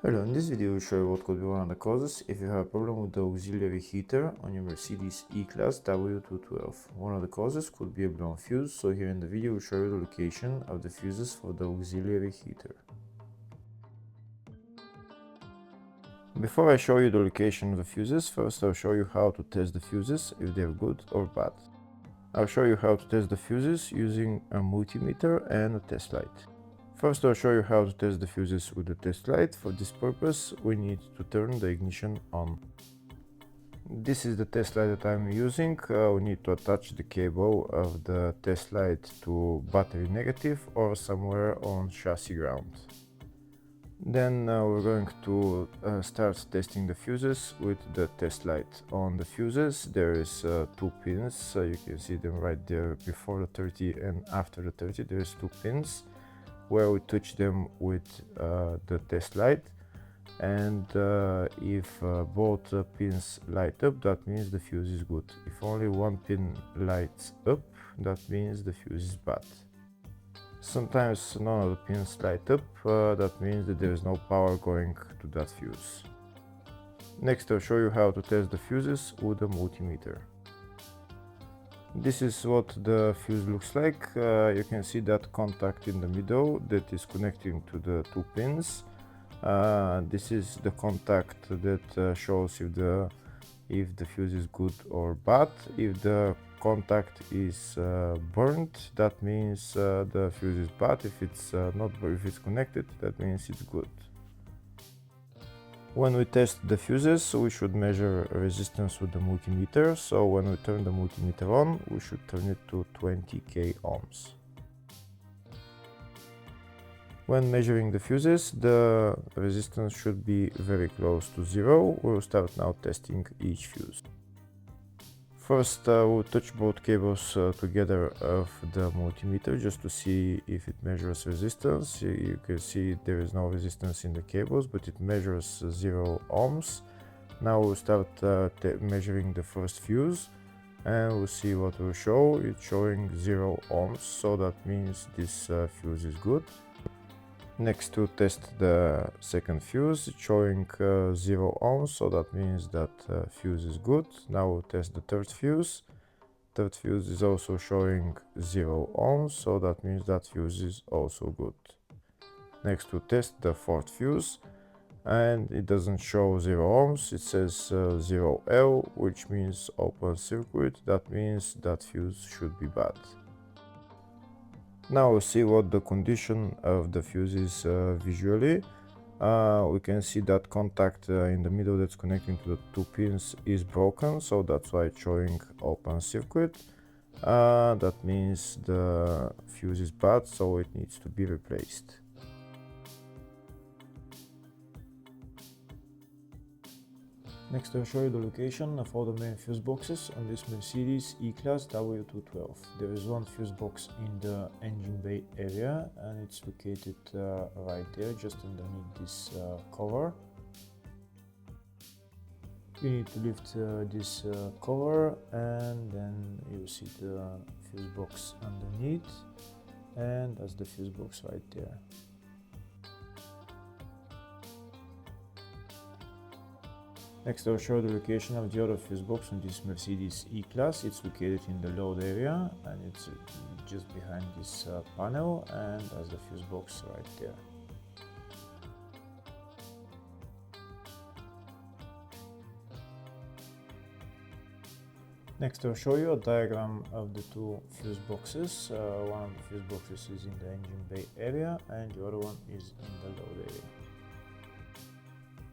Hello, in this video I will show you what could be one of the causes if you have a problem with the auxiliary heater on your Mercedes E-Class W212. One of the causes could be a blown fuse, so here in the video I will show you the location of the fuses for the auxiliary heater. Before I show you the location of the fuses, first I'll show you how to test the fuses, if they're good or bad. I'll show you how to test the fuses using a multimeter and a test light. First, I'll show you how to test the fuses with the test light. For this purpose, we need to turn the ignition on. This is the test light that I'm using. We need to attach the cable of the test light to battery negative or somewhere on chassis ground. Then we're going to start testing the fuses with the test light. On the fuses there is two pins, you can see them right there before the 30 and after the 30. There's two pins where we touch them with the test light, and if both pins light up, that means the fuse is good. If only one pin lights up, that means the fuse is bad. Sometimes none of the pins light up, that means that there is no power going to that fuse. Next, I'll show you how to test the fuses with a multimeter. This is what the fuse looks like. You can see that contact in the middle that is connecting to the two pins. This is the contact that shows if the fuse is good or bad. If the contact is burnt, that means the fuse is bad. If it's if it's connected, that means it's good. When we test the fuses, we should measure resistance with the multimeter. So when we turn the multimeter on, we should turn it to 20k ohms. When measuring the fuses, the resistance should be very close to zero. We'll start now testing each fuse. First, we'll touch both cables together of the multimeter just to see if it measures resistance. You can see there is no resistance in the cables, but it measures 0 ohms. Now we'll start measuring the first fuse, and we'll see what will show. It's showing 0 ohms, so that means this fuse is good. Next, to test the second fuse, it's showing 0 ohms, so that means that fuse is good. Now we'll test the third fuse. Third fuse is also showing 0 ohms, so that means that fuse is also good. Next, we'll test the fourth fuse, and it doesn't show 0 ohms, it says 0L, which means open circuit. That means that fuse should be bad. Now we'll see what the condition of the fuse is visually. We can see that contact in the middle that's connecting to the two pins is broken, so that's why it's showing open circuit. That means the fuse is bad, so it needs to be replaced. Next, I'll show you the location of all the main fuse boxes on this Mercedes E-Class W212. There is one fuse box in the engine bay area, and it's located right there, just underneath this cover. You need to lift this cover, and then you see the fuse box underneath, and that's the fuse box right there. Next, I'll show the location of the other fuse box on this Mercedes E-Class. It's located in the load area, and it's just behind this panel, and that's the fuse box right there. Next, I'll show you a diagram of the two fuse boxes. One of the fuse boxes is in the engine bay area, and the other one is in the load area.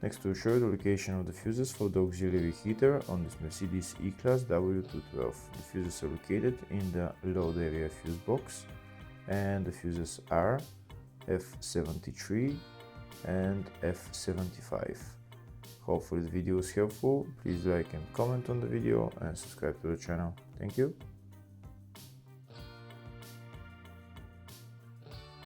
Next, we'll show you the location of the fuses for the auxiliary heater on this Mercedes E-Class W212. The fuses are located in the load area fuse box, and the fuses are F73 and F75. Hopefully the video was helpful. Please like and comment on the video and subscribe to the channel. Thank you.